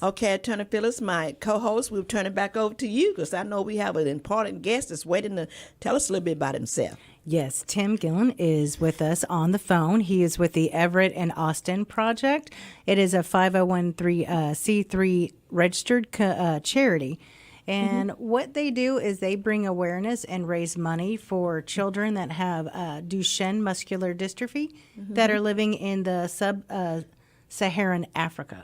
Okay, Attorney Phyllis, my co-host, we'll turn it back over to you because I know we have an important guest that's waiting to tell us a little bit about himself. Yes, Tim Gillen is with us on the phone. He is with the Everett and Austin Project. It is a 501c3 registered charity. And what they do is they bring awareness and raise money for children that have Duchenne muscular dystrophy that are living in the sub-Saharan Africa.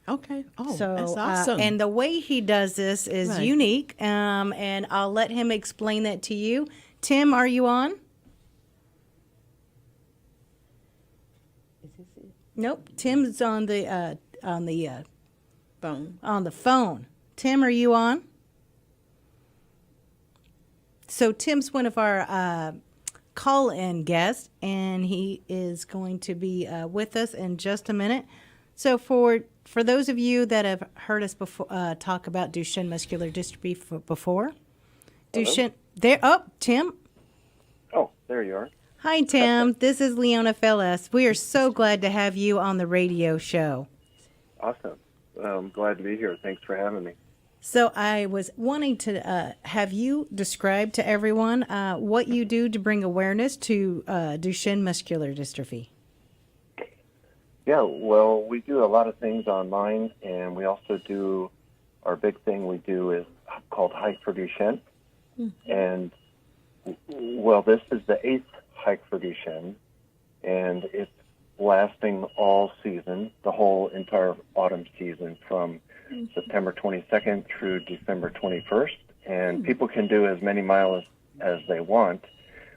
Okay. Oh, So, that's awesome. and the way he does this is Right. unique, and I'll let him explain that to you. Tim, are you on? Nope. Tim's on the Phone. on the phone. Tim, are you on? So Tim's one of our call-in guests, and he is going to be with us in just a minute. So for those of you that have heard us before talk about Duchenne muscular dystrophy before, Duchenne. There. Oh, Tim. Oh, there you are. Hi, Tim. This is Leona Phyllis. We are so glad to have you on the radio show. Awesome. I'm glad to be here. Thanks for having me. So I was wanting to have you describe to everyone what you do to bring awareness to Duchenne muscular dystrophy. Yeah, well, we do a lot of things online, and we also do, our big thing we do is called Hike for Duchenne. And, well, this is the 8th Hike for Duchenne, and it's lasting all season, the whole entire autumn season from September 22nd through December 21st. And people can do as many miles as they want.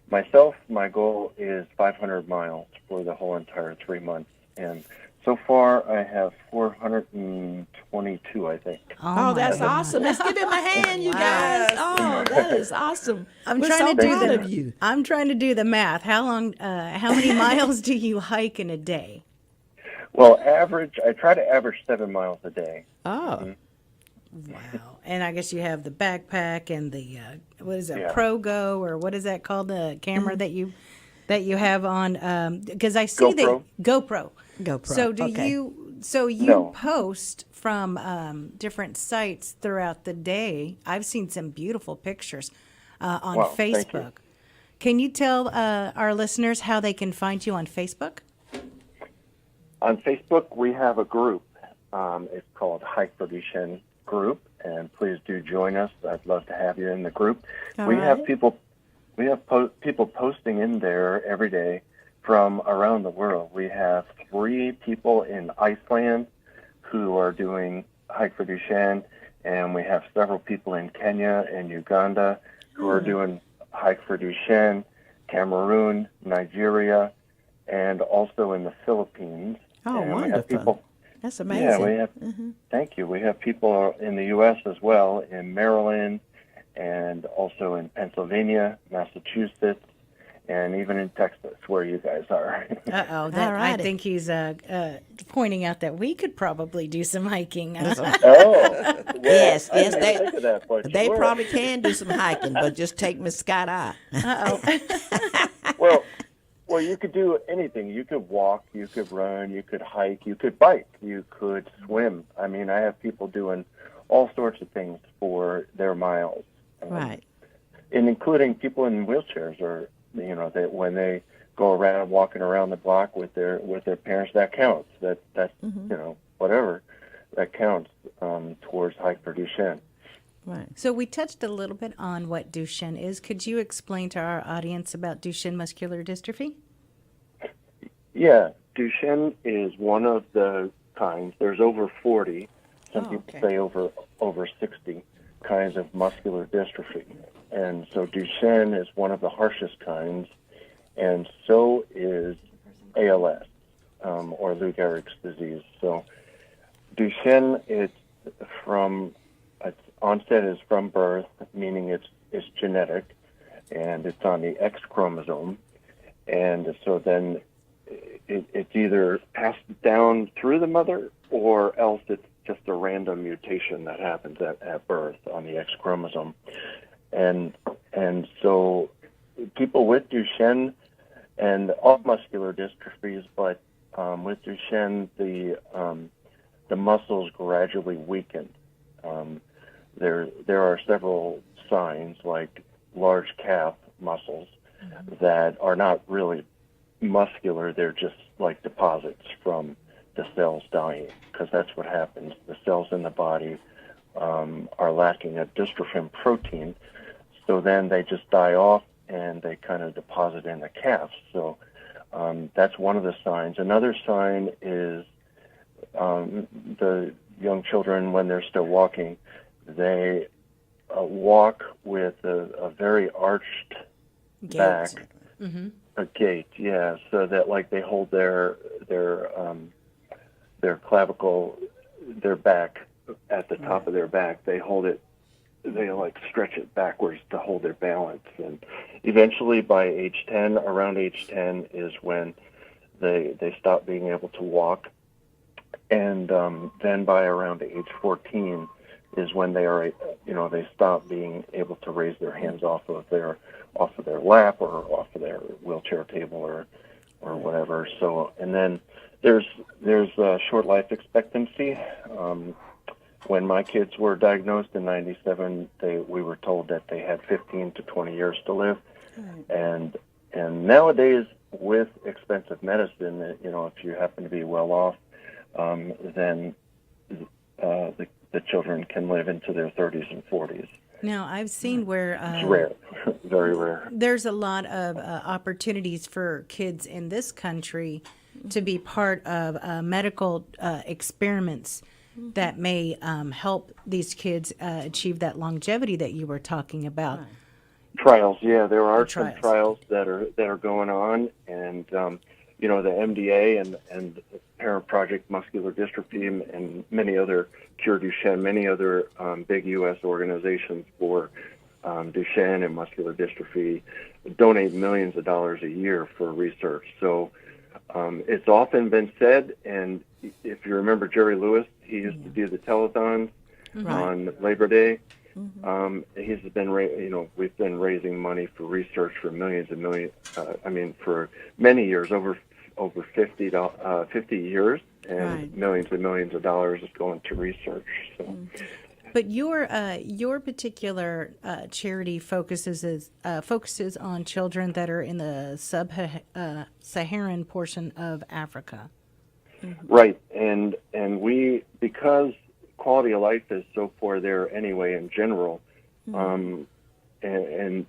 Myself, my goal is 500 miles for the whole entire 3 months. And so far, I have 422, I think. Oh, that's my awesome. Let's give him a hand, you guys. Oh, that is awesome. I'm We're trying so to do proud the. of you. I'm trying to do the math. How many miles do you hike in a day? Well, I try to average 7 miles a day. Oh, Wow. And I guess you have the backpack and the what is it, Yeah. ProGo, or what is that called? The camera that you have on, because I see GoPro. that GoPro. GoPro, So okay. you No. post from different sites throughout the day. I've seen some beautiful pictures on Wow, thank you. Facebook. Can you tell our listeners how they can find you on Facebook? On Facebook, we have a group. It's called Hike for Duchenne Group, and please do join us. I'd love to have you in the group. All we have right. people posting in there every day from around the world. We have 3 people in Iceland who are doing Hike for Duchenne, and we have several people in Kenya and Uganda who are doing Hike for Duchenne, Cameroon, Nigeria, and also in the Philippines. Oh, and we have wonderful. people. That's amazing. Yeah, we have. Thank you. We have people in the U.S. as well, in Maryland, and also in Pennsylvania, Massachusetts, and even in Texas, where you guys are. Uh-oh. I righty. think he's pointing out that we could probably do some hiking. Oh, well, Yes, I yes, didn't think of that, but They sure. probably can do some hiking, but just take Miss Scott out. Well, you could do anything. You could walk, you could run, you could hike, you could bike, you could swim. I mean, I have people doing all sorts of things for their miles. Right. And including people in wheelchairs, or when they go around walking around the block with their parents, that counts. That's whatever that counts towards Hike for Duchenne. Right. So we touched a little bit on what Duchenne is. Could you explain to our audience about Duchenne muscular dystrophy? Yeah, Duchenne is one of the kinds. There's over 40. Some people okay. say over 60 kinds of muscular dystrophy. And so Duchenne is one of the harshest kinds, and so is ALS, or Lou Gehrig's disease. So Duchenne, its onset is from birth, meaning it's genetic, and it's on the X chromosome. And so then it's either passed down through the mother, or else it's just a random mutation that happens at birth on the X chromosome. And so people with Duchenne and all muscular dystrophies, but with Duchenne, the the muscles gradually weaken. There are several signs, like large calf muscles, that are not really muscular. They're just like deposits from the cells dying, because that's what happens. The cells in the body are lacking a dystrophin protein, so then they just die off and they kind of deposit in the calves. So that's one of the signs. Another sign is the young children, when they're still walking, they walk with a very arched back, a gait, yeah, so that like they hold their clavicle, their back at the top of their back. They hold it, they like stretch it backwards to hold their balance, and eventually by age 10, around age 10 is when they stop being able to walk, and then by around age 14 is when they are, they stop being able to raise their hands off of their lap or off of their wheelchair table or whatever. So, and then there's short life expectancy. When my kids were diagnosed in '97, we were told that they had 15 to 20 years to live, and nowadays with expensive medicine, if you happen to be well off, then the children can live into their 30s and 40s. Now, I've seen where it's rare, very rare. There's a lot of opportunities for kids in this country to be part of medical experiments that may help these kids achieve that longevity that you were talking about. Trials, yeah, there are some trials. trials that are going on, and the MDA and Parent Project Muscular Dystrophy and many other Cure Duchenne, many other big U.S. organizations for Duchenne and muscular dystrophy donate millions of dollars a year for research. So it's often been said, and if you remember Jerry Lewis, he used to do the telethons on Labor Day. He's been, we've been raising money for research for millions and millions. For many years, over 50 years, and millions of dollars is going to research. So. But your particular charity focuses on children that are in the sub-Saharan portion of Africa. Right, and we, because quality of life is so poor there anyway in general, and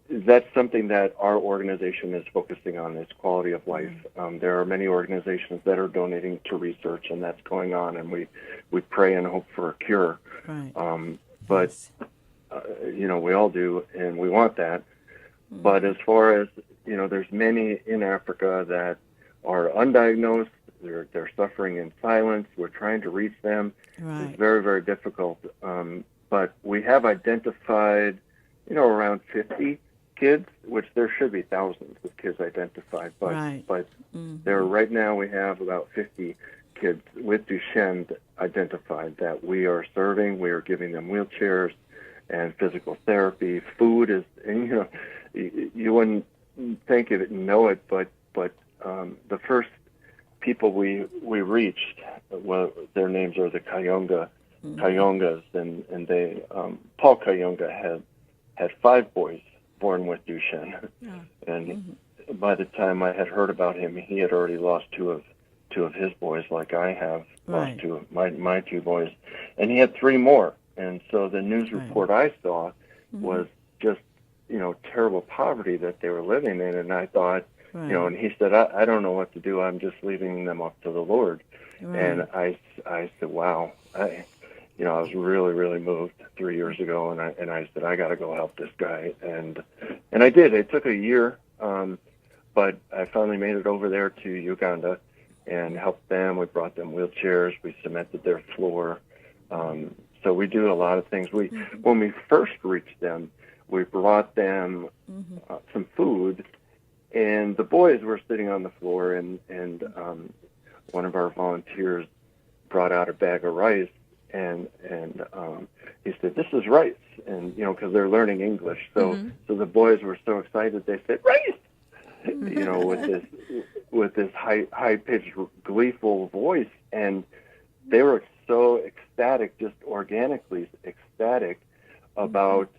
that's something that our organization is focusing on, is quality of life. There are many organizations that are donating to research, and that's going on, and we pray and hope for a cure. But we all do, and we want that. But as far as, there's many in Africa that are undiagnosed. They're suffering in silence. We're trying to reach them. It's very, very difficult. But we have identified, around 50 kids, which there should be thousands of kids identified. But there right now we have about 50 kids with Duchenne identified that we are serving. We are giving them wheelchairs and physical therapy. Food is, and, you wouldn't think of it and know it, but the first people we reached, well, their names are the Kayongas, and they Paul Kayonga had 5 boys born with Duchenne, and by the time I had heard about him, he had already lost two of his boys, like I have lost 2 of my 2 boys, and he had 3 more. And so the news report I saw was just terrible poverty that they were living in, and I thought. And he said, I don't know what to do. I'm just leaving them up to the Lord. And I said, wow. I was really, really moved 3 years ago, and I said, I got to go help this guy. And I did. It took a year, but I finally made it over there to Uganda and helped them. We brought them wheelchairs. We cemented their floor. So we do a lot of things. When we first reached them, we brought them some food. And the boys were sitting on the floor, and one of our volunteers brought out a bag of rice, and he said, "This is rice," and because they're learning English, so the boys were so excited they said, "Rice," with this high pitched gleeful voice, and they were so ecstatic, just organically ecstatic about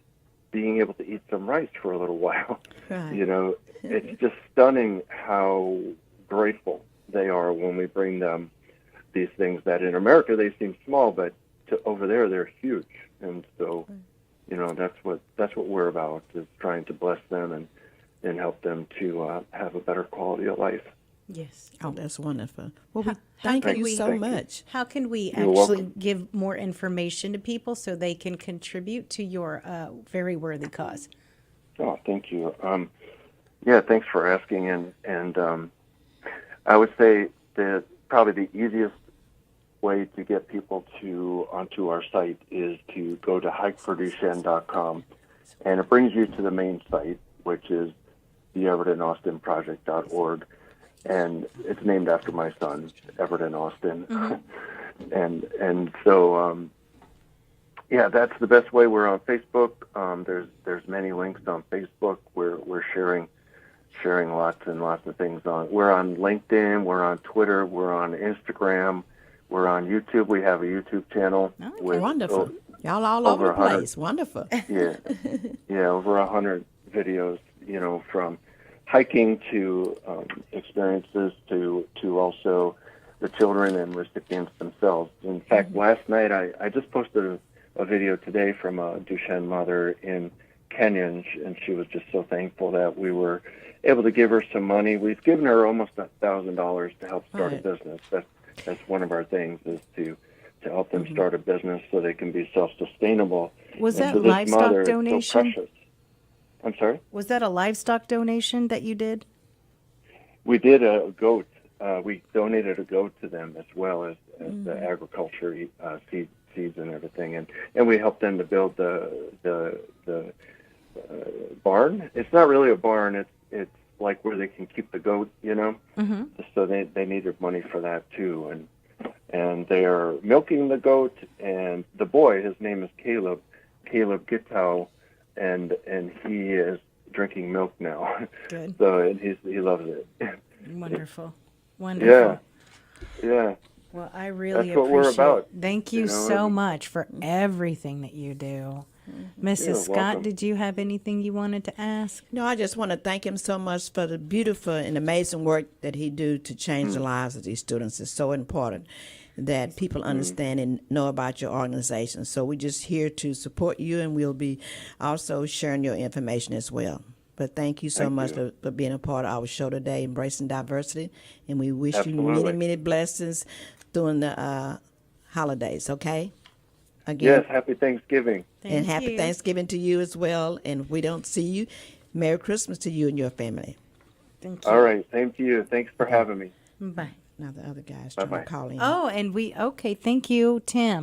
being able to eat some rice for a little while. Right. You know, it's just stunning how grateful they are when we bring them these things that in America they seem small, but over there they're huge. And so, you know, that's what we're about, is trying to bless them and help them to have a better quality of life. Yes. Oh, that's wonderful. Well, we How thank can you we- so Thank you. much. How can we You're actually welcome. give more information to people so they can contribute to your very worthy cause? Oh, thank you. Yeah, thanks for asking. And I would say that probably the easiest way to get people onto our site is to go to hikeforduchenne.com, and it brings you to the main site, which is the Everett and Austin Project.org, and it's named after my son, Everett and Austin. and so yeah, that's the best way. We're on Facebook. There's many links on Facebook. We're sharing lots and lots of things on. We're on LinkedIn. We're on Twitter. We're on Instagram. We're on YouTube. We have a YouTube channel with Wonderful. Y'all all over over the 100 place. Wonderful. yeah, over 100 videos. You know, from hiking to experiences to also the children and recipients themselves. In fact, last night I just posted a video today from a Duchenne mother in Kenya, and she was just so thankful that we were able to give her some money. We've given her almost $1,000 to help start a Right. business. That's one of our things, is to help them start a business so they can be self-sustainable. Was And that for this livestock mother, it's so donation? precious. I'm sorry? Was that a livestock donation that you did? We did a goat. We donated a goat to them, as well as the agriculture seeds and everything, and we helped them to build the barn. It's not really a barn. It's like where they can keep the goat, you know. So they needed money for that too, and they are milking the goat. And the boy, his name is Caleb Gittow, and he is drinking milk now. Good. So and he loves it. Wonderful. Wonderful. Yeah. Well, I really That's what we're appreciate about, Thank you you know, so and- much for everything that you do. Mrs. You're Scott, welcome. did you have anything you wanted to ask? No, I just want to thank him so much for the beautiful and amazing work that he do to change the lives of these students. It's so important that people understand and know about your organization. So we're just here to support you, and we'll be also sharing your information as well. But thank you so Thank much you. for being a part of our show today, Embracing Diversity. And we wish you many, Absolutely. many blessings during the holidays, okay? Again, Yes, happy Thanksgiving. and Thank happy you. Thanksgiving to you as well. And if we don't see you, Merry Christmas to you and your family. Thank you. All right, same to you. Thanks for having me. Bye. Now the other guy's trying Bye-bye. to call in. Oh, and thank you, Tim.